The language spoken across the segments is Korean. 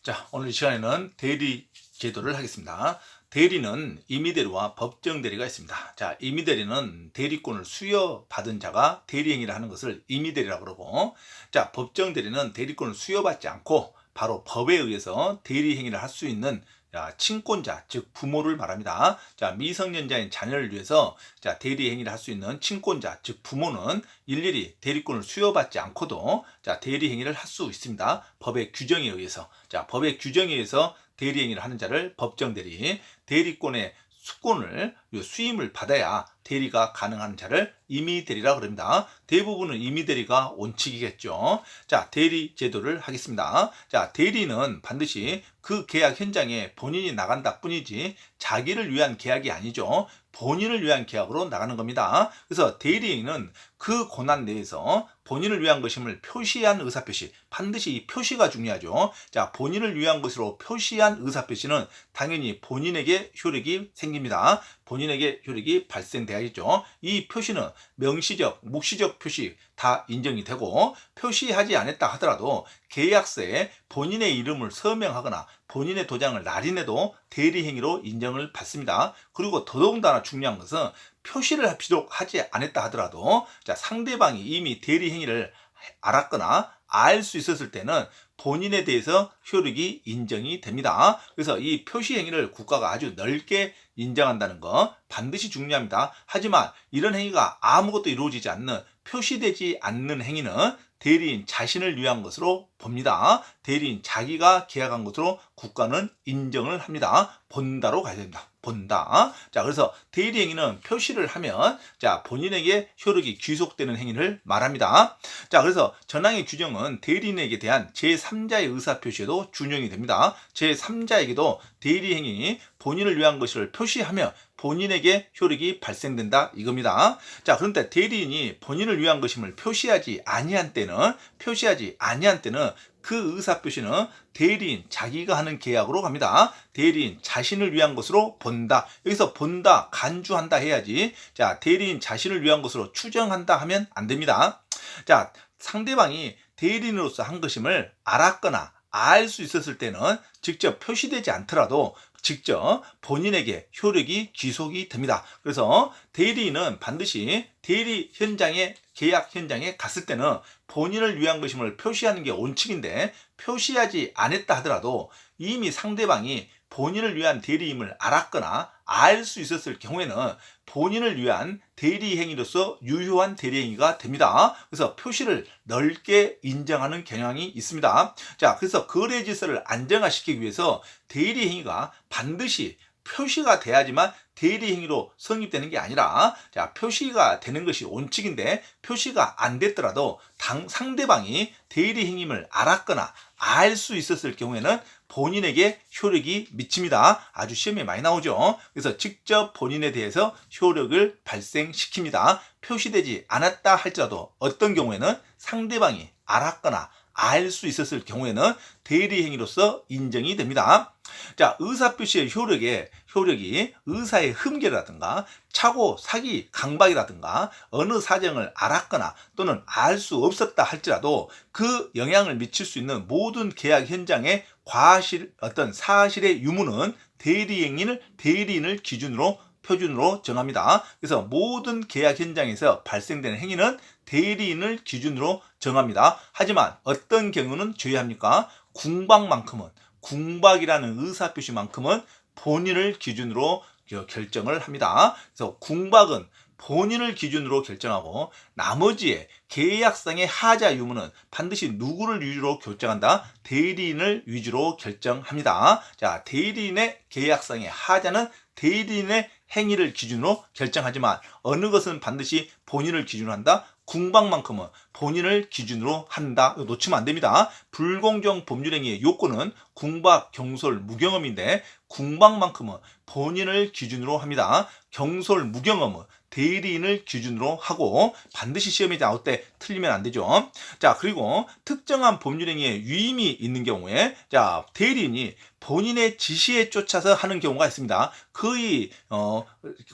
자, 오늘 이 시간에는 대리 제도를 하겠습니다. 대리는 임의대리와 법정대리가 있습니다. 자, 임의대리는 대리권을 수여받은 자가 대리행위를 하는 것을 임의대리라고 그러고, 자, 법정대리는 대리권을 수여받지 않고 바로 법에 의해서 대리행위를 할 수 있는 친권자, 즉 부모를 말합니다. 자, 미성년자인 자녀를 위해서 대리행위를 할 수 있는 친권자, 즉 부모는 일일이 대리권을 수여받지 않고도 대리행위를 할 수 있습니다. 법의 규정에 의해서. 자, 법의 규정에 의해서 대리행위를 하는 자를 법정대리, 대리권의 수임을 받아야 대리가 가능한 자를 임의대리라 그럽니다. 대부분은 임의대리가 원칙이겠죠. 자, 대리 제도를 하겠습니다. 자, 대리는 반드시 그 계약 현장에 본인이 나간다 뿐이지 자기를 위한 계약이 아니죠. 본인을 위한 계약으로 나가는 겁니다. 그래서 대리인은 그 권한 내에서 본인을 위한 것임을 표시한 의사표시, 반드시 이 표시가 중요하죠. 자, 본인을 위한 것으로 표시한 의사표시는 당연히 본인에게 효력이 생깁니다. 본인에게 효력이 발생돼야겠죠. 이 표시는 명시적, 묵시적 표시 다 인정이 되고, 표시하지 않았다 하더라도 계약서에 본인의 이름을 서명하거나 본인의 도장을 날인해도 대리행위로 인정을 받습니다. 그리고 더더군다나 중요한 것은 표시를 비록 하지 않았다 하더라도 상대방이 이미 대리행위를 알았거나 알 수 있었을 때는 본인에 대해서 효력이 인정이 됩니다. 그래서 이 표시 행위를 국가가 아주 넓게 인정한다는 거 반드시 중요합니다. 하지만 이런 행위가 아무것도 이루어지지 않는, 표시되지 않는 행위는 대리인 자신을 위한 것으로 봅니다. 대리인 자기가 계약한 것으로 국가는 인정을 합니다. 본다로 가야 됩니다. 본다. 자, 그래서 대리 행위는 표시를 하면 본인에게 효력이 귀속되는 행위를 말합니다. 자, 그래서 전항의 규정은 대리인에게 대한 제3자의 의사 표시에도 준용이 됩니다. 제3자에게도 대리 행위 본인을 위한 것을 표시하며 본인에게 효력이 발생된다 이겁니다. 자, 그런데 대리인이 본인을 위한 것임을 표시하지 아니한 때는 그 의사표시는 대리인 자기가 하는 계약으로 갑니다. 대리인 자신을 위한 것으로 본다. 여기서 본다, 간주한다 해야지. 자, 대리인 자신을 위한 것으로 추정한다 하면 안 됩니다. 자, 상대방이 대리인으로서 한 것임을 알았거나 알 수 있었을 때는 직접 표시되지 않더라도 직접 본인에게 효력이 귀속이 됩니다. 그래서 대리인은 반드시 대리 현장에, 계약 현장에 갔을 때는 본인을 위한 것임을 표시하는 게 원칙인데, 표시하지 않았다 하더라도 이미 상대방이 본인을 위한 대리임을 알았거나 알 수 있었을 경우에는 본인을 위한 대리 행위로서 유효한 대리 행위가 됩니다. 그래서 표시를 넓게 인정하는 경향이 있습니다. 자, 그래서 거래 질서를 안정화시키기 위해서 대리 행위가 반드시 표시가 돼야지만 대리 행위로 성립되는 게 아니라, 표시가 되는 것이 원칙인데 표시가 안 됐더라도 상대방이 대리 행위임을 알았거나 알 수 있었을 경우에는 본인에게 효력이 미칩니다. 아주 시험에 많이 나오죠. 그래서 직접 본인에 대해서 효력을 발생시킵니다. 표시되지 않았다 할지라도 어떤 경우에는 상대방이 알았거나 알 수 있었을 경우에는 대리 행위로서 인정이 됩니다. 자, 의사표시의 효력이 의사의 흠결이라든가 차고 사기 강박이라든가 어느 사정을 알았거나 또는 알 수 없었다 할지라도 그 영향을 미칠 수 있는 모든 계약 현장의 어떤 사실의 유무는 대리인을 기준으로 표준으로 정합니다. 그래서 모든 계약 현장에서 발생되는 행위는 대리인을 기준으로 정합니다. 하지만 어떤 경우는 제외합니까? 궁박이라는 의사표시만큼은 본인을 기준으로 결정을 합니다. 그래서 궁박은 본인을 기준으로 결정하고 나머지의 계약상의 하자 유무는 반드시 누구를 위주로 결정한다? 대리인을 위주로 결정합니다. 자, 대리인의 계약상의 하자는 대리인의 행위를 기준으로 결정하지만 어느 것은 반드시 본인을 기준으로 한다? 궁박만큼은 본인을 기준으로 한다. 이거 놓치면 안 됩니다. 불공정 법률행위의 요건은 궁박, 경솔, 무경험인데 궁박만큼은 본인을 기준으로 합니다. 경솔, 무경험은 대리인을 기준으로 하고 반드시 시험에 나올 때 틀리면 안 되죠. 자, 그리고 특정한 법률행위에 위임이 있는 경우에 대리인이 본인의 지시에 쫓아서 하는 경우가 있습니다. 거의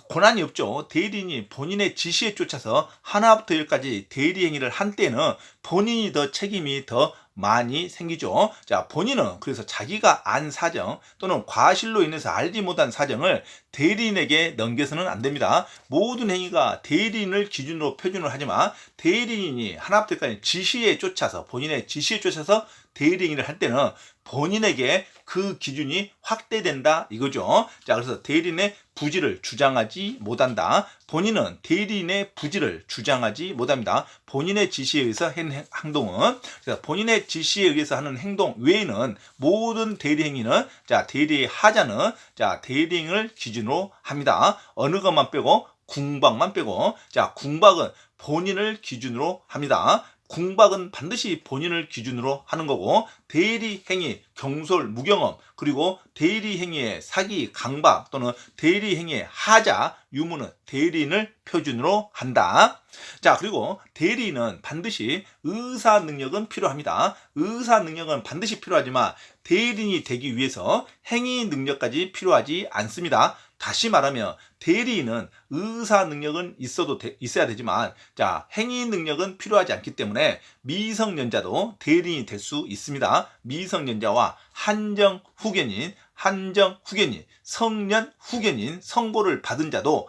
권한이 없죠. 대리인이 본인의 지시에 쫓아서 하나부터 열까지 대리 행위를 한 때는 본인이 더 책임이 더 많이 생기죠. 자, 본인은 그래서 자기가 안 사정 또는 과실로 인해서 알지 못한 사정을 대리인에게 넘겨서는 안 됩니다. 모든 행위가 대리인을 기준으로 표준을 하지만 대리인이 하나부터까지 지시에 쫓아서 본인의 지시에 쫓아서 대리인을 할 때는 본인에게 그 기준이 확대된다 이거죠. 자, 그래서 대리인의 부지를 주장하지 못한다. 본인은 대리인의 부지를 주장하지 못합니다. 본인의 지시에 의해서 한 행동은, 그래서 본인의 지시에 의해서 하는 행동 외에는 모든 대리 행위는, 자, 대리의 하자는, 자, 대리인을 기준으로 합니다. 어느 것만 빼고 궁박만 빼고, 자, 궁박은 본인을 기준으로 합니다. 궁박은 반드시 본인을 기준으로 하는 거고, 대리행위, 경솔, 무경험, 그리고 대리행위의 사기, 강박 또는 대리행위의 하자, 유무는 대리인을 표준으로 한다. 자, 그리고 대리인은 반드시 의사 능력은 필요합니다. 의사 능력은 반드시 필요하지만 대리인이 되기 위해서 행위 능력까지 필요하지 않습니다. 다시 말하면 대리인은 의사 능력은 있어야 되지만, 자, 행위 능력은 필요하지 않기 때문에 미성년자도 대리인이 될 수 있습니다. 미성년자와 한정후견인, 성년 후견인 선고를 받은 자도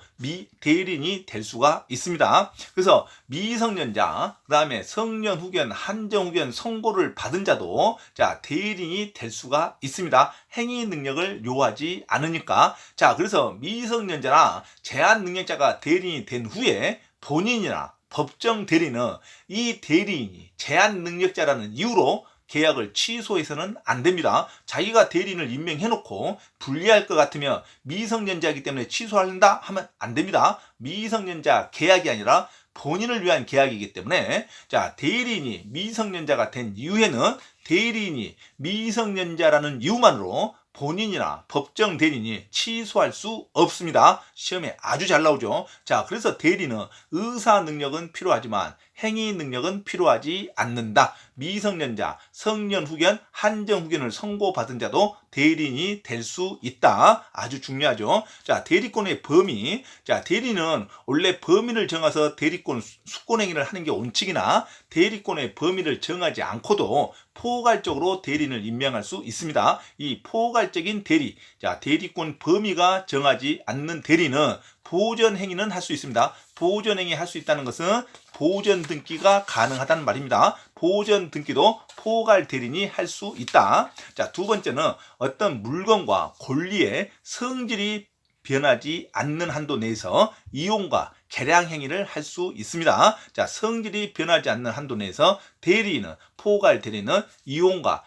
대리인이 될 수가 있습니다. 그래서 미성년자, 그 다음에 성년 후견, 한정 후견 선고를 받은 자도, 자, 대리인이 될 수가 있습니다. 행위 능력을 요하지 않으니까. 자, 그래서 미성년자나 제한 능력자가 대리인이 된 후에 본인이나 법정 대리는 이 대리인이 제한 능력자라는 이유로 계약을 취소해서는 안 됩니다. 자기가 대리인을 임명해놓고 불리할 것 같으면 미성년자이기 때문에 취소한다 하면 안 됩니다. 미성년자 계약이 아니라 본인을 위한 계약이기 때문에, 자, 대리인이 미성년자가 된 이후에는 대리인이 미성년자라는 이유만으로 본인이나 법정 대리인이 취소할 수 없습니다. 시험에 아주 잘 나오죠. 자, 그래서 대리는 의사 능력은 필요하지만 행위 능력은 필요하지 않는다. 미성년자, 성년 후견, 한정 후견을 선고받은 자도 대리인이 될 수 있다. 아주 중요하죠. 자, 대리권의 범위. 자, 대리는 원래 범위를 정해서 대리권 수권행위를 하는 게 원칙이나 대리권의 범위를 정하지 않고도 포괄적으로 대리인을 임명할 수 있습니다. 이 포괄적인 대리, 자, 대리권 범위가 정하지 않는 대리는 보전 행위는 할 수 있습니다. 보전 행위 할 수 있다는 것은 보전 등기가 가능하다는 말입니다. 보전 등기도 포괄 대리인이 할 수 있다. 자, 두 번째는 어떤 물건과 권리의 성질이 변하지 않는 한도 내에서 이용과 개량 행위를 할 수 있습니다. 자, 성질이 변하지 않는 한도 내에서 대리인은, 포괄 대리인은 이용과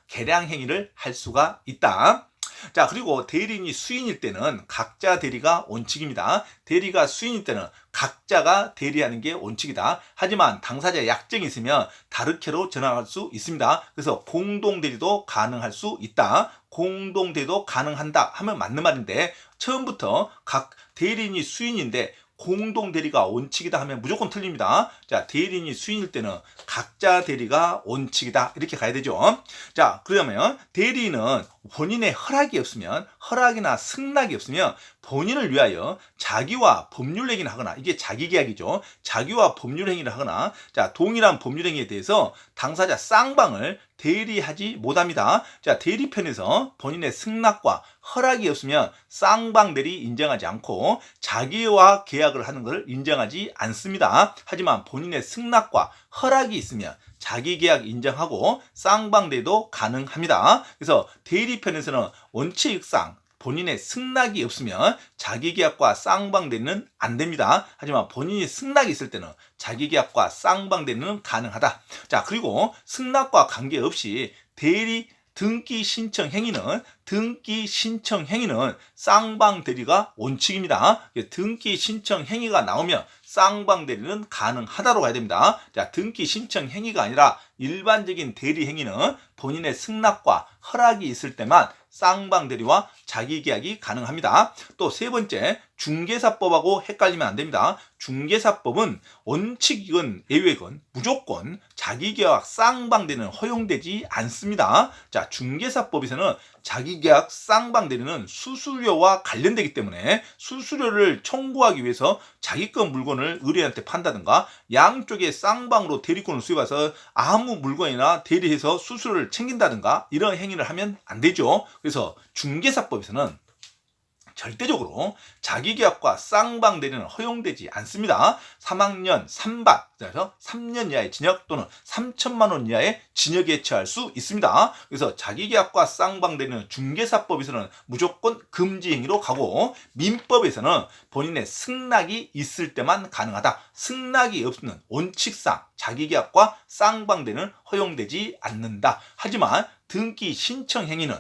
개량 행위를 할 수가 있다. 자, 그리고 대리인이 수인일 때는 각자 대리가 원칙입니다. 대리가 수인일 때는 각자가 대리하는 게 원칙이다. 하지만 당사자의 약정이 있으면 다르게로 전환할 수 있습니다. 그래서 공동대리도 가능할 수 있다. 공동대리도 가능한다 하면 맞는 말인데, 처음부터 각 대리인이 수인인데 공동대리가 원칙이다 하면 무조건 틀립니다. 자, 대리인이 수인일 때는 각자 대리가 원칙이다. 이렇게 가야 되죠. 자, 그러면 대리인은 본인의 허락이 없으면, 허락이나 승낙이 없으면 본인을 위하여 자기와 법률행위를 하거나, 이게 자기계약이죠. 자기와 법률행위를 하거나, 자, 동일한 법률행위에 대해서 당사자 쌍방을 대리하지 못합니다. 자, 대리편에서 본인의 승낙과 허락이 없으면 쌍방 대리 인정하지 않고 자기와 계약을 하는 것을 인정하지 않습니다. 하지만 본인의 승낙과 허락이 있으면 자기 계약 인정하고 쌍방 대리도 가능합니다. 그래서 대리편에서는 원칙상 본인의 승낙이 없으면 자기 계약과 쌍방 대리는 안 됩니다. 하지만 본인이 승낙이 있을 때는 자기 계약과 쌍방 대리는 가능하다. 자, 그리고 승낙과 관계없이 대리 등기 신청 행위는 쌍방 대리가 원칙입니다. 등기 신청 행위가 나오면 쌍방 대리는 가능하다로 가야 됩니다. 자, 등기 신청 행위가 아니라 일반적인 대리 행위는 본인의 승낙과 허락이 있을 때만 쌍방대리와 자기계약이 가능합니다. 또 세 번째, 중개사법하고 헷갈리면 안 됩니다. 중개사법은 원칙이건 예외건 무조건 자기계약 쌍방대리는 허용되지 않습니다. 자, 중개사법에서는 자기계약 쌍방대리는 수수료와 관련되기 때문에 수수료를 청구하기 위해서 자기 거 물건을 의뢰인한테 판다든가 양쪽에 쌍방으로 대리권을 수입해서 아무 물건이나 대리해서 수수료를 챙긴다든가 이런 행위를 하면 안 되죠. 그래서 중개사법에서는 절대적으로 자기계약과 쌍방대리는 허용되지 않습니다. 3학년 3반, 그래서 3년 이하의 징역 또는 3천만 원 이하의 징역에 처할 수 있습니다. 그래서 자기계약과 쌍방대리는 중개사법에서는 무조건 금지 행위로 가고 민법에서는 본인의 승낙이 있을 때만 가능하다. 승낙이 없는 원칙상 자기계약과 쌍방대리는 허용되지 않는다. 하지만 등기 신청 행위는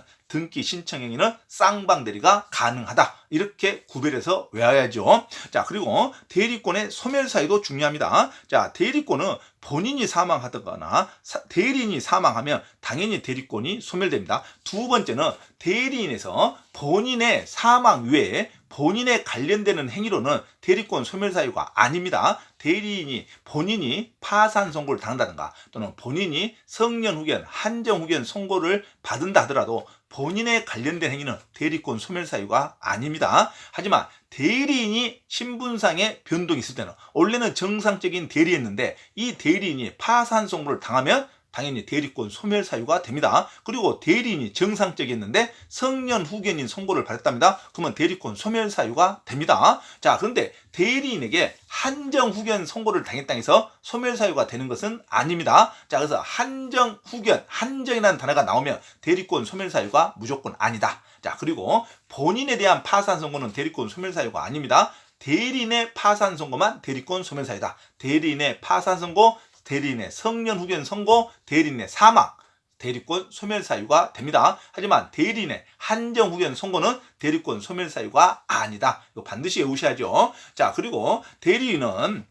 쌍방대리가 가능하다. 이렇게 구별해서 외워야죠. 자, 그리고 대리권의 소멸사유도 중요합니다. 자, 대리권은 본인이 사망하거나 대리인이 사망하면 당연히 대리권이 소멸됩니다. 두 번째는 대리인에서 본인의 사망 외에 본인에 관련되는 행위로는 대리권 소멸 사유가 아닙니다. 대리인이 본인이 파산 선고를 당한다든가 또는 본인이 성년 후견, 한정 후견 선고를 받은다 하더라도 본인에 관련된 행위는 대리권 소멸 사유가 아닙니다. 하지만 대리인이 신분상의 변동이 있을 때는 원래는 정상적인 대리였는데 이 대리인이 파산 선고를 당하면 당연히 대리권 소멸 사유가 됩니다. 그리고 대리인이 정상적이었는데 성년 후견인 선고를 받았답니다. 그러면 대리권 소멸 사유가 됩니다. 자, 그런데 대리인에게 한정 후견 선고를 당했다고 해서 소멸 사유가 되는 것은 아닙니다. 자, 그래서 한정 후견, 한정이라는 단어가 나오면 대리권 소멸 사유가 무조건 아니다. 자, 그리고 본인에 대한 파산 선고는 대리권 소멸 사유가 아닙니다. 대리인의 파산 선고만 대리권 소멸 사유다. 대리인의 파산 선고, 대리인의 성년 후견 선고, 대리인의 사망, 대리권 소멸 사유가 됩니다. 하지만 대리인의 한정 후견 선고는 대리권 소멸 사유가 아니다. 이거 반드시 외우셔야죠. 자, 그리고 대리인은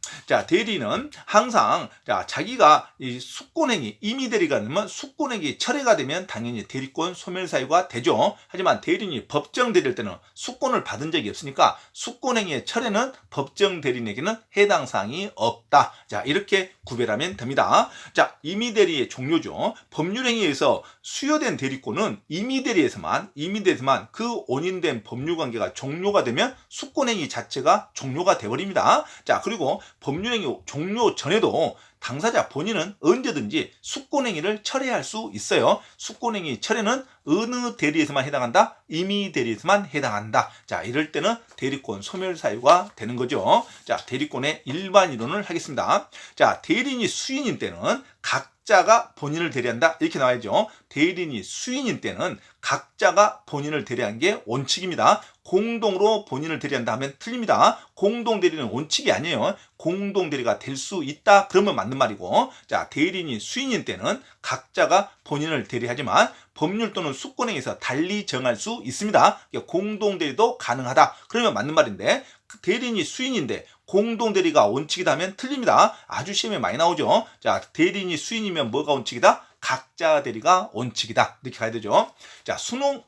항상 자기가 이 숙권행위, 임의대리가 되면 숙권행위 철회가 되면 당연히 대리권 소멸 사유가 되죠. 하지만 대리인이 법정 대리일 때는 숙권을 받은 적이 없으니까 숙권행위의 철회는 법정 대리인에게는 해당 사항이 없다. 자, 이렇게 구별하면 됩니다. 자, 임의대리의 종료죠. 법률행위에서 수여된 대리권은 임의대리에서만 그 원인된 법률관계가 종료가 되면 숙권행위 자체가 종료가 돼버립니다. 자, 그리고 법률행위 종료 전에도 당사자 본인은 언제든지 숙권행위를 철회할 수 있어요. 숙권행위 철회는 어느 대리에서만 해당한다? 임의 대리에서만 해당한다. 자, 이럴 때는 대리권 소멸 사유가 되는 거죠. 자, 대리권의 일반 이론을 하겠습니다. 자, 대리인이 수인인 때는 각자가 본인을 대리한다. 이렇게 나와야죠. 대리인이 수인인 때는 각자가 본인을 대리한 게 원칙입니다. 공동으로 본인을 대리한다 하면 틀립니다. 공동 대리는 원칙이 아니에요. 공동 대리가 될 수 있다. 그러면 맞는 말이고, 자, 대리인이 수인인 때는 각자가 본인을 대리하지만 법률 또는 숙권행위에서 달리 정할 수 있습니다. 공동 대리도 가능하다. 그러면 맞는 말인데 대리인이 수인인데 공동 대리가 원칙이다 하면 틀립니다. 아주 시험에 많이 나오죠. 자, 대리인이 수인이면 뭐가 원칙이다? 각자 대리가 원칙이다. 이렇게 가야 되죠. 자, 수령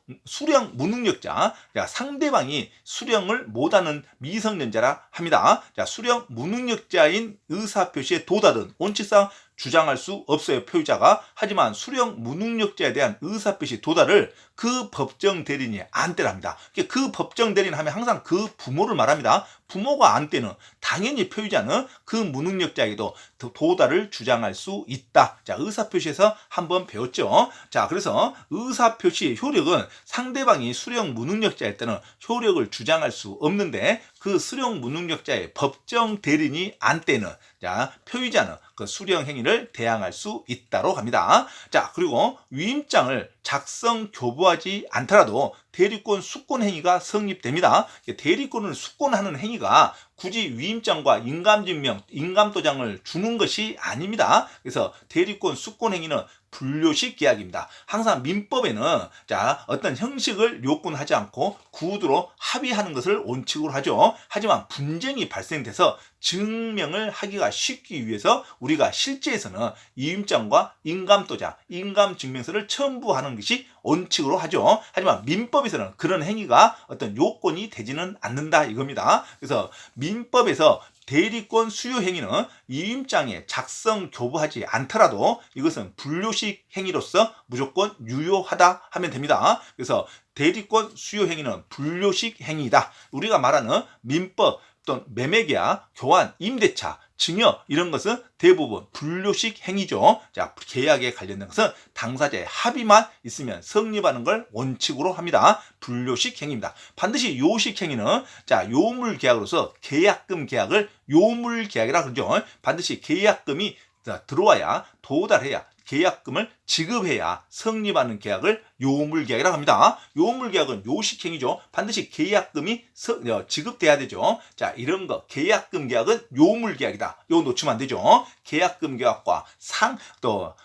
무능력자. 자, 상대방이 수령을 못하는 미성년자라 합니다. 자, 수령 무능력자인 의사표시의 도달은 원칙상 주장할 수 없어요, 표의자가. 하지만 수령 무능력자에 대한 의사표시 도달을 그 법정 대리인이 안 때랍니다. 그 법정 대리인 하면 항상 그 부모를 말합니다. 부모가 안 때는 당연히 표의자는 그 무능력자에게도 도달을 주장할 수 있다. 자, 의사표시에서 한번 배웠죠. 자, 그래서 의사표시의 효력은 상대방이 수령 무능력자일 때는 효력을 주장할 수 없는데 그 수령 무능력자의 법정 대리인이 안 때는 자, 표의자는 그 수령 행위를 대항할 수 있다고 합니다. 자, 그리고 위임장을 작성 교부하지 않더라도 대리권 숙권 행위가 성립됩니다. 대리권을 숙권하는 행위가 굳이 위임장과 인감증명, 인감도장을 주는 것이 아닙니다. 그래서 대리권 숙권 행위는 분료식 계약입니다. 항상 민법에는 자 어떤 형식을 요건하지 않고 구두로 합의하는 것을 원칙으로 하죠. 하지만 분쟁이 발생돼서 증명을 하기가 쉽기 위해서 우리가 실제에서는 이임장과 인감도장, 인감증명서를 첨부하는 것이 원칙으로 하죠. 하지만 민법에서는 그런 행위가 어떤 요건이 되지는 않는다 이겁니다. 그래서 민법에서 대리권 수요 행위는 이임장에 작성 교부하지 않더라도 이것은 분료식 행위로서 무조건 유효하다 하면 됩니다. 그래서 대리권 수요 행위는 분료식 행위이다. 우리가 말하는 민법 또는 매매계약, 교환, 임대차, 증여 이런 것은 대부분 분료식 행위죠. 자, 계약에 관련된 것은 당사자의 합의만 있으면 성립하는 걸 원칙으로 합니다. 분료식 행위입니다. 반드시 요식 행위는 자, 요물 계약으로서 계약금 계약을 요물 계약이라 그러죠. 반드시 계약금이 들어와야 도달해야 계약금을 지급해야 성립하는 계약을 요물계약이라고 합니다. 요물계약은 요식행위죠. 반드시 계약금이 지급돼야 되죠. 자, 이런 거 계약금 계약은 요물계약이다. 이거 놓치면 안 되죠. 계약금 계약과 또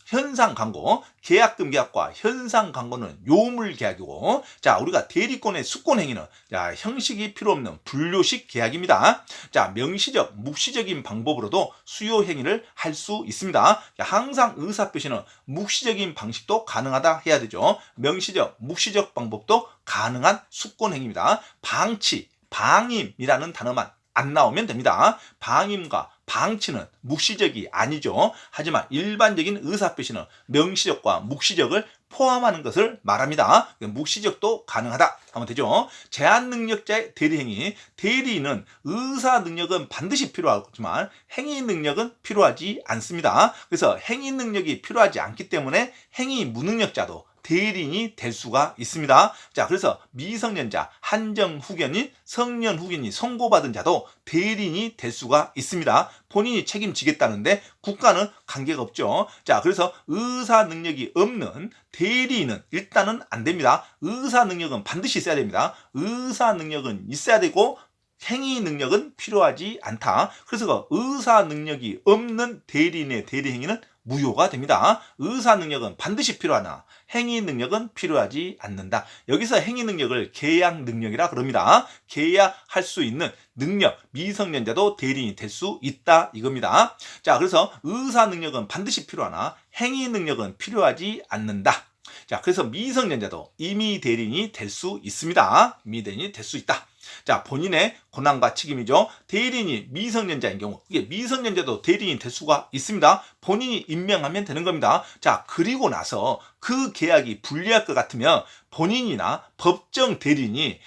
현상 광고, 계약금 계약과 현상 광고는 요물 계약이고, 자, 우리가 대리권의 수권 행위는 자, 형식이 필요 없는 분료식 계약입니다. 자, 명시적, 묵시적인 방법으로도 수요 행위를 할 수 있습니다. 항상 의사 표시는 묵시적인 방식도 가능하다 해야 되죠. 명시적, 묵시적 방법도 가능한 수권 행위입니다. 방치, 방임이라는 단어만 안 나오면 됩니다. 방임과 방치는 묵시적이 아니죠. 하지만 일반적인 의사표시는 명시적과 묵시적을 포함하는 것을 말합니다. 묵시적도 가능하다 하면 되죠. 제한능력자의 대리행위, 대리인은 의사능력은 반드시 필요하지만 행위능력은 필요하지 않습니다. 그래서 행위능력이 필요하지 않기 때문에 행위무능력자도 대리인이 될 수가 있습니다. 자, 그래서 미성년자, 한정후견인, 성년후견이 선고받은 자도 대리인이 될 수가 있습니다. 본인이 책임지겠다는데 국가는 관계가 없죠. 자, 그래서 의사 능력이 없는 대리인은 일단은 안 됩니다. 의사 능력은 반드시 있어야 됩니다. 의사 능력은 있어야 되고 행위 능력은 필요하지 않다. 그래서 의사 능력이 없는 대리인의 대리 행위는 무효가 됩니다. 의사 능력은 반드시 필요하나 행위 능력은 필요하지 않는다. 여기서 행위 능력을 계약 능력이라 그럽니다. 계약할 수 있는 능력, 미성년자도 대리인이 될 수 있다 이겁니다. 자, 그래서 의사 능력은 반드시 필요하나 행위 능력은 필요하지 않는다. 자, 그래서 미성년자도 임의 대리인이 될 수 있습니다. 임의 대리인이 될 수 있다. 자, 본인의 권한과 책임이죠. 대리인이 미성년자인 경우, 이게 미성년자도 대리인이 될 수가 있습니다. 본인이 임명하면 되는 겁니다. 자, 그리고 나서 그 계약이 불리할 것 같으면 본인이나 법정 대리인이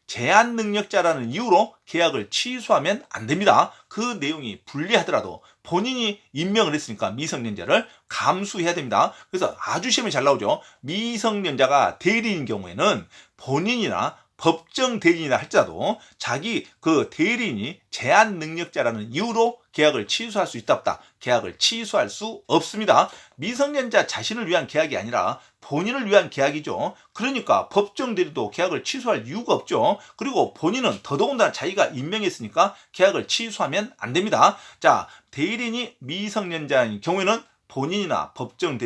제한 능력자라는 이유로 계약을 취소하면 안 됩니다. 그 내용이 불리하더라도 본인이 임명을 했으니까 미성년자를 감수해야 됩니다. 그래서 아주 시험에 잘 나오죠. 미성년자가 대리인 경우에는 본인이나 법정 대리인이라 할지라도 자기 그 대리인이 제한 능력자라는 이유로 계약을 취소할 수 있다 없다. 계약을 취소할 수 없습니다. 미성년자 자신을 위한 계약이 아니라 본인을 위한 계약이죠. 그러니까 법정 대리도 계약을 취소할 이유가 없죠. 그리고 본인은 더더군다나 자기가 임명했으니까 계약을 취소하면 안 됩니다. 자, 대리인이 미성년자인 경우에는 본인이나 법정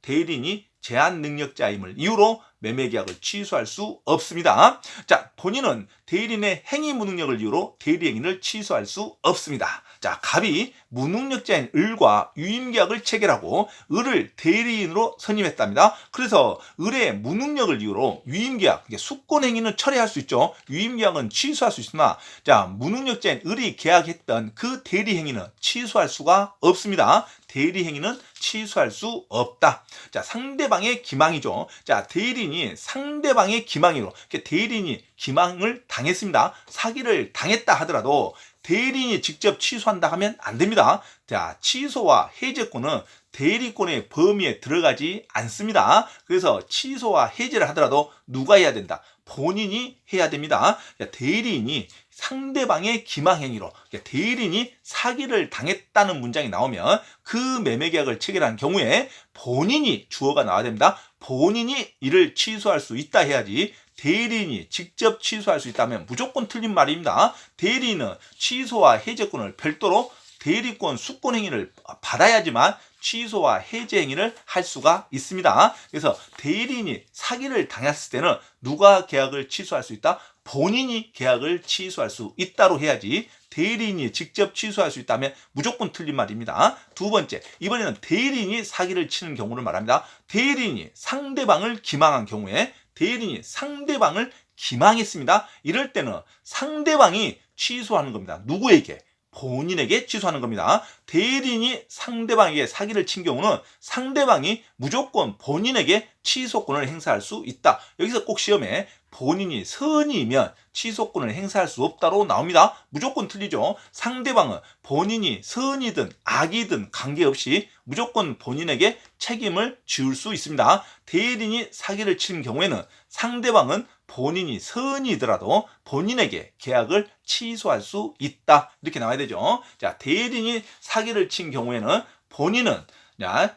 대리인이 제한 능력자임을 이유로 매매 계약을 취소할 수 없습니다. 자, 본인은 대리인의 행위 무능력을 이유로 대리 행위를 취소할 수 없습니다. 자, 갑이 무능력자인 을과 유임 계약을 체결하고 을을 대리인으로 선임했답니다. 그래서 을의 무능력을 이유로 유임 계약, 수권 행위는 철회할 수 있죠. 유임 계약은 취소할 수 있으나 자, 무능력자인 을이 계약했던 그 대리 행위는 취소할 수가 없습니다. 대리 행위는 취소할 수 없다. 자, 상대방의 기망이죠. 자, 대리인이 상대방의 기망으로 대리인이 기망을 당했습니다. 사기를 당했다 하더라도 대리인이 직접 취소한다 하면 안 됩니다. 자, 취소와 해제권은 대리권의 범위에 들어가지 않습니다. 그래서 취소와 해제를 하더라도 누가 해야 된다? 본인이 해야 됩니다. 대리인이 상대방의 기망행위로 대리인이 사기를 당했다는 문장이 나오면 그 매매계약을 체결한 경우에 본인이 주어가 나와야 됩니다. 본인이 이를 취소할 수 있다 해야지 대리인이 직접 취소할 수 있다면 무조건 틀린 말입니다. 대리인은 취소와 해제권을 별도로 대리권 수권 행위를 받아야지만 취소와 해제 행위를 할 수가 있습니다. 그래서 대리인이 사기를 당했을 때는 누가 계약을 취소할 수 있다? 본인이 계약을 취소할 수 있다로 해야지, 대리인이 직접 취소할 수 있다면 무조건 틀린 말입니다. 두 번째, 이번에는 대리인이 사기를 치는 경우를 말합니다. 대리인이 상대방을 기망한 경우에, 대리인이 상대방을 기망했습니다. 이럴 때는 상대방이 취소하는 겁니다. 누구에게? 본인에게 취소하는 겁니다. 대리인이 상대방에게 사기를 친 경우는 상대방이 무조건 본인에게 취소권을 행사할 수 있다. 여기서 꼭 시험에 본인이 선의이면 취소권을 행사할 수 없다로 나옵니다. 무조건 틀리죠. 상대방은 본인이 선이든 악이든 관계없이 무조건 본인에게 책임을 지을 수 있습니다. 대리인이 사기를 치는 경우에는 상대방은 본인이 선이더라도 본인에게 계약을 취소할 수 있다. 이렇게 나와야 되죠. 자, 대리인이 사기를 친 경우에는 본인은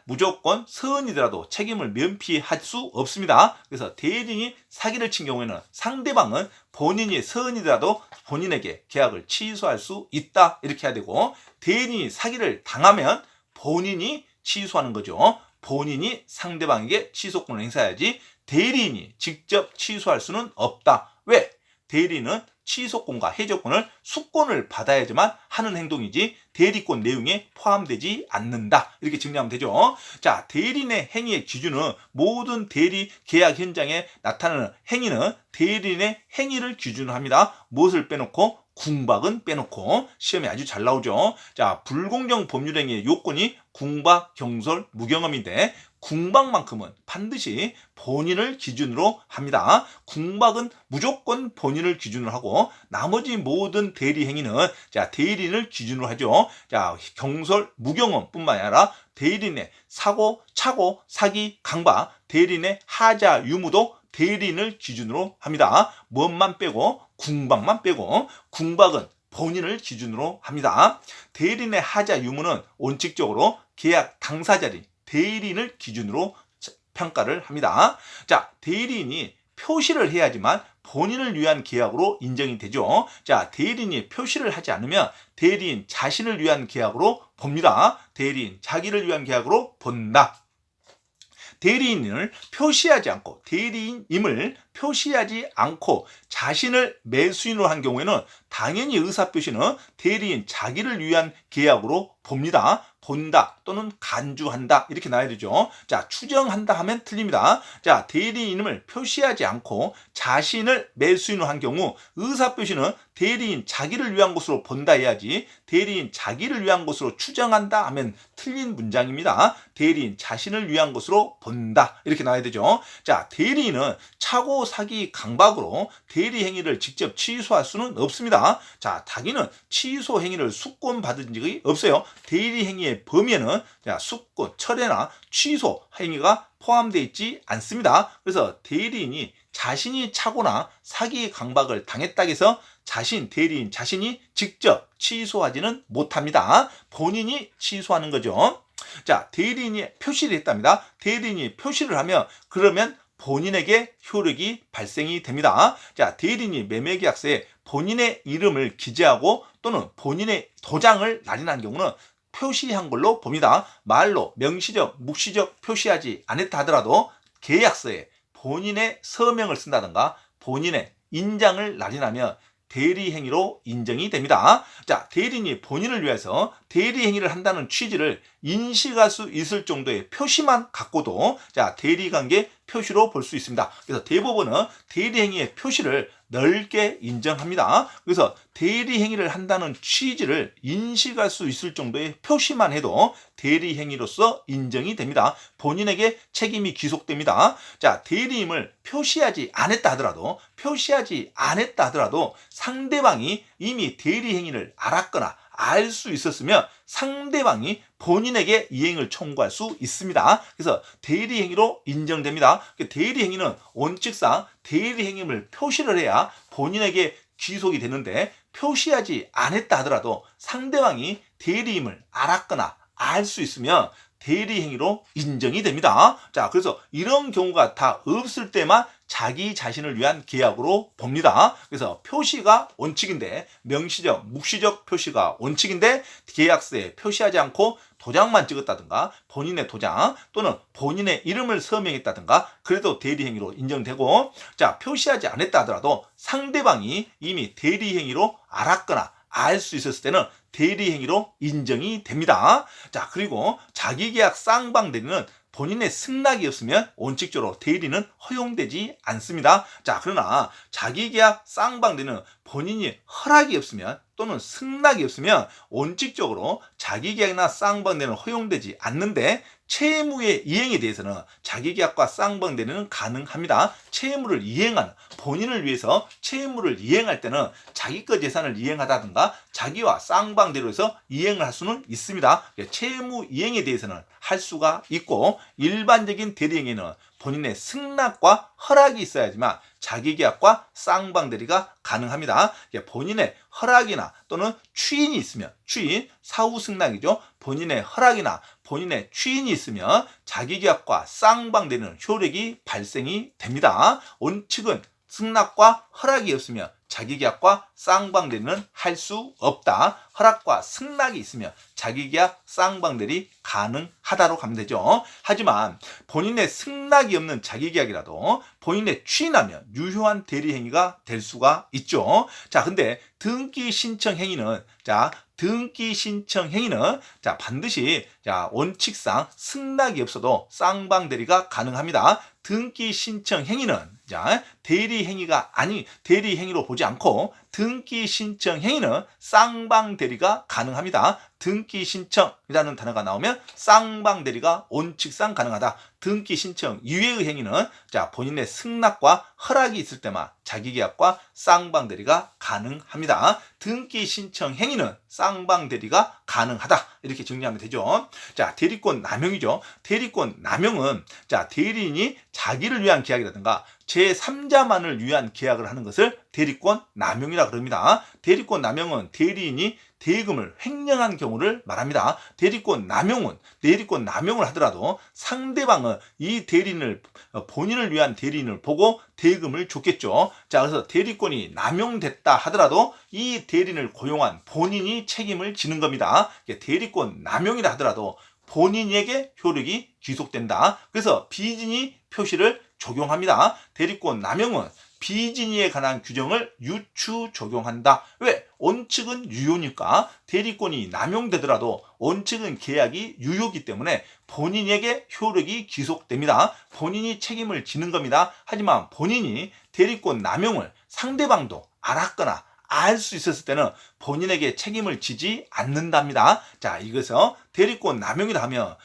무조건 선이더라도 책임을 면피할 수 없습니다. 그래서 대리인이 사기를 친 경우에는 상대방은 본인이 선이더라도 본인에게 계약을 취소할 수 있다. 이렇게 해야 되고, 대리인이 사기를 당하면 본인이 취소하는 거죠. 본인이 상대방에게 취소권을 행사해야지 대리인이 직접 취소할 수는 없다. 왜? 대리인은 취소권과 해제권을 수권을 받아야지만 하는 행동이지 대리권 내용에 포함되지 않는다. 이렇게 정리하면 되죠. 자, 대리인의 행위의 기준은 모든 대리 계약 현장에 나타나는 행위는 대리인의 행위를 기준으로 합니다. 무엇을 빼놓고? 궁박은 빼놓고. 시험에 아주 잘 나오죠. 자, 불공정 법률행위의 요건이 궁박, 경솔, 무경험인데 궁박만큼은 반드시 본인을 기준으로 합니다. 궁박은 무조건 본인을 기준으로 하고 나머지 모든 대리 행위는 대리인을 기준으로 하죠. 자, 경솔, 무경험뿐만 아니라 대리인의 사고, 차고, 사기, 강박, 대리인의 하자, 유무도 대리인을 기준으로 합니다. 무엇만 빼고? 궁박만 빼고. 궁박은 본인을 기준으로 합니다. 대리인의 하자, 유무는 원칙적으로 계약 당사자인 대리인을 기준으로 평가를 합니다. 자, 대리인이 표시를 해야지만 본인을 위한 계약으로 인정이 되죠. 자, 대리인이 표시를 하지 않으면 대리인 자신을 위한 계약으로 봅니다. 대리인 자기를 위한 계약으로 본다. 대리인을 표시하지 않고, 대리인임을 표시하지 않고 자신을 매수인으로 한 경우에는 당연히 의사표시는 대리인 자기를 위한 계약으로 봅니다. 본다 또는 간주한다 이렇게 나와야 되죠. 자, 추정한다 하면 틀립니다. 자, 대리인임을 표시하지 않고 자신을 매수인으로 한 경우 의사표시는 대리인 자기를 위한 것으로 본다 해야지 대리인 자기를 위한 것으로 추정한다 하면 틀린 문장입니다. 대리인 자신을 위한 것으로 본다 이렇게 나와야 되죠. 자, 대리인은 차고, 사기, 강박으로 대리 행위를 직접 취소할 수는 없습니다. 자, 자기는 취소 행위를 수권 받은 적이 없어요. 대리 행위의 범위에는 수권, 철회나 취소 행위가 포함되어 있지 않습니다. 그래서 대리인이 자신이 차거나 사기, 강박을 당했다고 해서 대리인 자신이 직접 취소하지는 못합니다. 본인이 취소하는 거죠. 자, 대리인이 표시를 했답니다. 대리인이 표시를 하면 그러면 본인에게 효력이 발생이 됩니다. 자, 대리인이 매매계약서에 본인의 이름을 기재하고 또는 본인의 도장을 날인한 경우는 표시한 걸로 봅니다. 말로 명시적, 묵시적 표시하지 않았다 하더라도 계약서에 본인의 서명을 쓴다든가 본인의 인장을 날인하면 대리행위로 인정이 됩니다. 자, 대리인이 본인을 위해서 대리행위를 한다는 취지를 인식할 수 있을 정도의 표시만 갖고도 대리관계 표시로 볼 수 있습니다. 그래서 대법원은 대리행위의 표시를 넓게 인정합니다. 그래서 대리행위를 한다는 취지를 인식할 수 있을 정도의 표시만 해도 대리행위로서 인정이 됩니다. 본인에게 책임이 귀속됩니다. 자, 대리임을 표시하지 않았다 하더라도 상대방이 이미 대리행위를 알았거나 알 수 있었으면 상대방이 본인에게 이행을 청구할 수 있습니다. 그래서 대리행위로 인정됩니다. 대리행위는 원칙상 대리행위를 표시를 해야 본인에게 귀속이 되는데 표시하지 않았다 하더라도 상대방이 대리임을 알았거나 알 수 있으면 대리행위로 인정이 됩니다. 자, 그래서 이런 경우가 다 없을 때만 자기 자신을 위한 계약으로 봅니다. 그래서 표시가 원칙인데, 명시적, 묵시적 표시가 원칙인데 계약서에 표시하지 않고 도장만 찍었다든가 본인의 도장 또는 본인의 이름을 서명했다든가 그래도 대리행위로 인정되고, 자, 표시하지 않았다 하더라도 상대방이 이미 대리행위로 알았거나 알 수 있었을 때는 대리행위로 인정이 됩니다. 자, 그리고 자기계약 쌍방대리는 본인의 승낙이 없으면 원칙적으로 대리는 허용되지 않습니다. 자, 그러나 자기계약 쌍방대리는 본인이 허락이 없으면 또는 승낙이 없으면 원칙적으로 자기계약이나 쌍방대리는 허용되지 않는데, 채무의 이행에 대해서는 자기계약과 쌍방대리는 가능합니다. 채무를 이행하는, 본인을 위해서 채무를 이행할 때는 자기 거 재산을 이행하다든가 자기와 쌍방대리로 해서 이행을 할 수는 있습니다. 채무 이행에 대해서는 할 수가 있고, 일반적인 대리행위는 본인의 승낙과 허락이 있어야지만 자기계약과 쌍방대리가 가능합니다. 본인의 허락이나 또는 추인이 있으면, 추인, 사후승낙이죠. 본인의 허락이나 본인의 추인이 있으면 자기계약과 쌍방대리는 효력이 발생이 됩니다. 원칙은 승낙과 허락이 없으면 자기계약과 쌍방대리는 할 수 없다. 허락과 승낙이 있으면 자기계약 쌍방대리 가능하다로 가면 되죠. 하지만 본인의 승낙이 없는 자기계약이라도 본인의 추인하면 유효한 대리행위가 될 수가 있죠. 자, 근데 등기 신청 행위는 반드시 원칙상 승낙이 없어도 쌍방대리가 가능합니다. 등기 신청 행위는 대리행위가 대리행위로 보지 않고 등기 신청 행위는 쌍방대리가 가능합니다. 등기 신청이라는 단어가 나오면 쌍방대리가 원칙상 가능하다. 등기 신청 이외의 행위는 본인의 승낙과 허락이 있을 때만 자기계약과 쌍방대리가 가능합니다. 등기 신청 행위는 쌍방대리가 가능하다. 이렇게 정리하면 되죠. 자, 대리권 남용이죠. 대리권 남용은 대리인이 자기를 위한 계약이라든가 제3자만을 위한 계약을 하는 것을 대리권 남용이라 그럽니다. 대리권 남용은 대리인이 대금을 횡령한 경우를 말합니다. 대리권 남용을 하더라도 상대방은 이 대리인을, 본인을 위한 대리인을 보고 대금을 줬겠죠. 자, 그래서 대리권이 남용됐다 하더라도 이 대리인을 고용한 본인이 책임을 지는 겁니다. 대리권 남용이라 하더라도 본인에게 효력이 귀속된다. 그래서 비진의 표시를 적용합니다. 대리권 남용은 비진의에 관한 규정을 유추 적용한다. 왜? 원칙은 유효니까. 대리권이 남용되더라도 원칙은 계약이 유효이기 때문에 본인에게 효력이 귀속됩니다. 본인이 책임을 지는 겁니다. 하지만 본인이 대리권 남용을 상대방도 알았거나 알 수 있었을 때는 본인에게 책임을 지지 않는답니다. 자, 이것서 대리권 남용이라 하면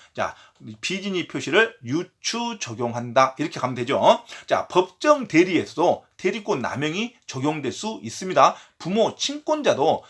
비진의 표시를 유추 적용한다. 이렇게 가면 되죠. 자, 법정 대리에서도 대리권 남용이 적용될 수 있습니다. 부모, 친권자도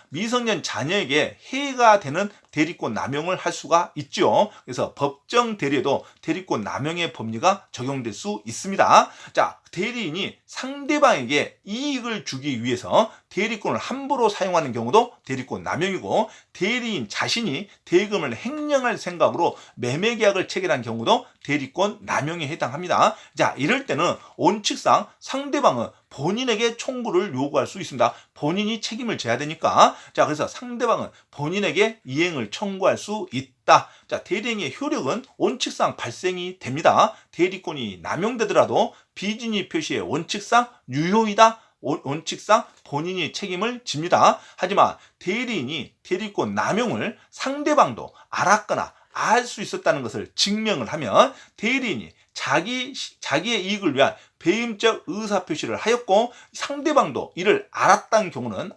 미성년 자녀에게 해가 되는 대리권 남용을 할 수가 있죠. 그래서 법정 대리에도 대리권 남용의 법리가 적용될 수 있습니다. 자, 대리인이 상대방에게 이익을 주기 위해서 대리권을 함부로 사용하는 경우도 대리권 남용이고, 대리인 자신이 대금을 횡령할 생각으로 매매 계약을 체결한 경우도 대리권 남용에 해당합니다. 자, 이럴 때는 원칙상 상대방은 본인에게 청구를 요구할 수 있습니다. 본인이 책임을 져야 되니까. 자, 그래서 상대방은 본인에게 이행을 청구할 수 있다. 자, 대리행위의 효력은 원칙상 발생이 됩니다. 대리권이 남용되더라도 비진의 표시의 원칙상 유효이다. 원칙상 본인이 책임을 집니다. 하지만 대리인이 대리권 남용을 상대방도 알았거나 알 수 있었다는 것을 증명을 하면 대리인이 자기의 이익을 위한 배임적 의사표시를 하였고 상대방도 이를 알았다는 경우는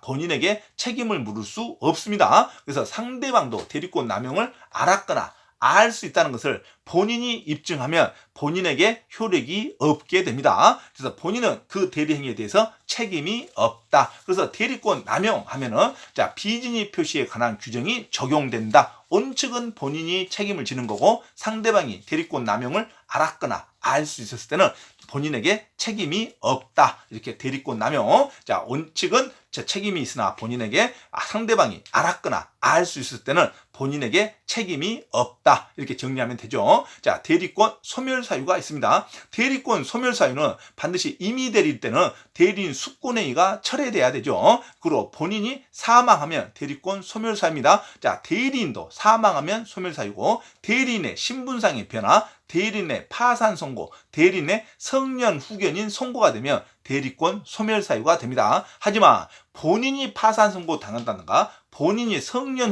본인에게 책임을 물을 수 없습니다. 그래서 상대방도 대리권 남용을 알았거나 알 수 있다는 것을 본인이 입증하면 본인에게 효력이 없게 됩니다. 그래서 본인은 그 대리행위에 대해서 책임이 없다. 그래서 대리권 남용하면은 비진의 표시에 관한 규정이 적용된다. 원칙은 본인이 책임을 지는 거고 상대방이 대리권 남용을 알았거나 알 수 있었을 때는 본인에게 책임이 없다. 이렇게 대리권 남용. 자, 원칙은 책임이 있으나 본인에게 상대방이 알았거나 알 수 있을 때는 본인에게 책임이 없다. 이렇게 정리하면 되죠. 자, 대리권 소멸 사유가 있습니다. 대리권 소멸 사유는 반드시 임의 대리일 때는 대리인 숙권행위가 철회돼야 되죠. 그리고 본인이 사망하면 대리권 소멸 사유입니다. 자, 대리인도 사망하면 소멸 사유고, 대리인의 신분상의 변화, 대리인의 파산 선고, 대리인의 성년 후견인 선고가 되면 대리권 소멸 사유가 됩니다. 하지만 본인이 파산 선고 당한다든가 본인이 성년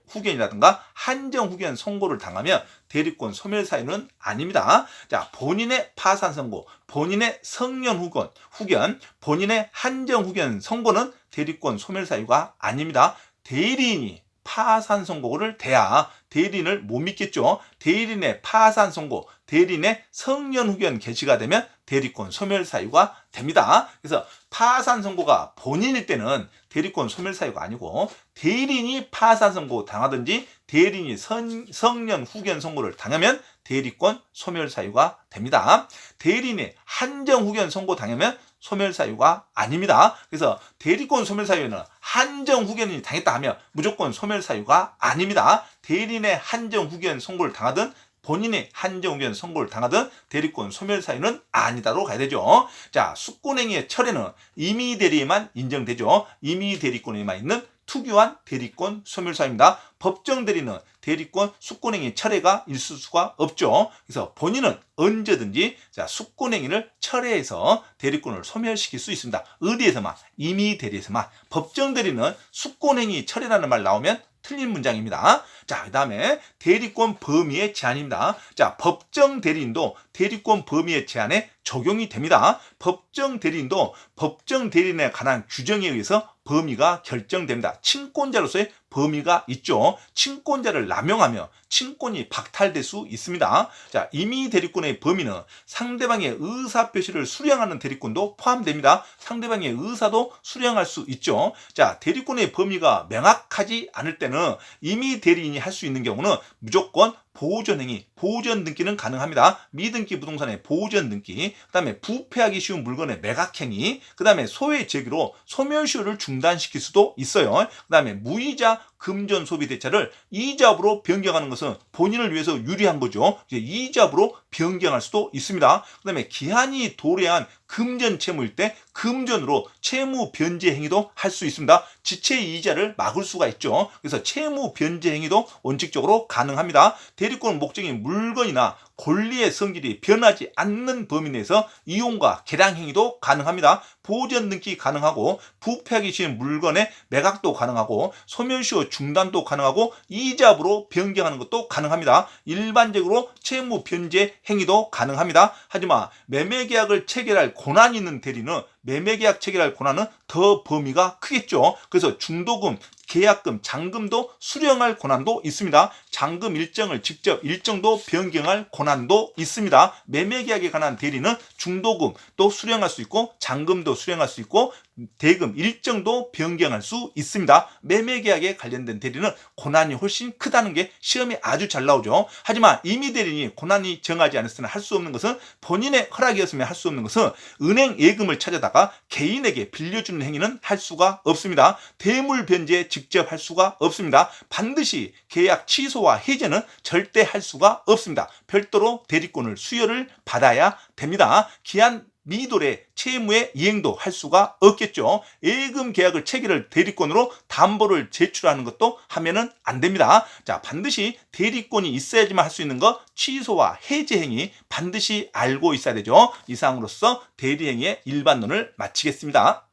후견이라든가 한정 후견 선고를 당하면 대리권 소멸 사유는 아닙니다. 자, 본인의 파산 선고, 본인의 성년 후견, 본인의 한정 후견 선고는 대리권 소멸 사유가 아닙니다. 대리인이 파산 선고를 대야 대리인을 못 믿겠죠. 대리인의 파산 선고, 대리인의 성년 후견 개시가 되면 대리권 소멸 사유가 됩니다. 그래서 파산 선고가 본인일 때는 대리권 소멸 사유가 아니고, 대리인이 파산 선고 당하든지 대리인이 성년 후견 선고를 당하면 대리권 소멸 사유가 됩니다. 대리인이 한정 후견 선고 당하면 소멸 사유가 아닙니다. 그래서 대리권 소멸 사유는 한정 후견이 당했다 하면 무조건 소멸 사유가 아닙니다. 대리인의 한정 후견 선고를 당하든 본인의 한정 후견 선고를 당하든 대리권 소멸 사유는 아니다로 가야 되죠. 자, 숙권행위의 철회는 임의 대리에만 인정되죠. 임의 대리권에만 있는 특유한 대리권 소멸 사유입니다. 법정 대리는 대리권 숙권행위 철회가 있을 수가 없죠. 그래서 본인은 언제든지 숙권행위를 철회해서 대리권을 소멸시킬 수 있습니다. 어디에서만? 임의 대리에서만. 법정 대리는 숙권행위 철회라는 말 나오면 틀린 문장입니다. 자, 그 다음에 대리권 범위의 제한입니다. 자, 법정 대리인도 대리권 범위의 제한에 적용이 됩니다. 법정 대리인도 법정 대리인에 관한 규정에 의해서 범위가 결정됩니다. 친권자로서의 범위가 있죠. 친권자를 남용하며 친권이 박탈될 수 있습니다. 자, 임의 대리권의 범위는 상대방의 의사 표시를 수령하는 대리권도 포함됩니다. 상대방의 의사도 수령할 수 있죠. 자, 대리권의 범위가 명확하지 않을 때는 임의 대리인이 할 수 있는 경우는 무조건 보존행위, 보존 등기는 가능합니다. 미등기 부동산의 보존 등기, 그 다음에 부패하기 쉬운 물건의 매각행위, 그 다음에 소외 제기로 소멸시효를 중단시킬 수도 있어요. 그 다음에 무이자 금전 소비 대차를 이자업으로 변경하는 것은 본인을 위해서 유리한 거죠. 이제 이자업으로 변경할 수도 있습니다. 그 다음에 기한이 도래한 금전 채무일 때 금전으로 채무 변제 행위도 할 수 있습니다. 지체 이자를 막을 수가 있죠. 그래서 채무 변제 행위도 원칙적으로 가능합니다. 대리권 목적인 물건이나 권리의 성질이 변하지 않는 범위 내에서 이용과 개량 행위도 가능합니다. 보전 등기 가능하고 부패하기 쉬운 물건의 매각도 가능하고 소멸시효 중단도 가능하고 이자업으로 변경하는 것도 가능합니다. 일반적으로 채무 변제 행위도 가능합니다. 하지만 매매계약을 체결할 권한이 있는 대리는 매매계약 체결할 권한은 더 범위가 크겠죠. 그래서 중도금, 계약금, 잔금도 수령할 권한도 있습니다. 잔금 일정을 직접 일정도 변경할 권한도 있습니다. 매매계약에 관한 대리는 중도금도 수령할 수 있고 잔금도 수령할 수 있고 대금 일정도 변경할 수 있습니다. 매매계약에 관련된 대리는 권한이 훨씬 크다는 게 시험에 아주 잘 나오죠. 하지만 임의 대리인이 권한이 정하지 않았으나 할 수 없는 것은 본인의 허락이었으면 할 수 없는 것은 은행 예금을 찾아다가 개인에게 빌려주는 행위는 할 수가 없습니다. 대물 변제 직접 할 수가 없습니다. 반드시 계약 취소와 해제는 절대 할 수가 없습니다. 별도로 대리권을 수여를 받아야 됩니다. 기한 미도래 채무의 이행도 할 수가 없겠죠. 예금 계약을 체결할 대리권으로 담보를 제출하는 것도 하면은 안 됩니다. 자, 반드시 대리권이 있어야지만 할 수 있는 거 취소와 해제 행위 반드시 알고 있어야 되죠. 이상으로서 대리행위의 일반론을 마치겠습니다.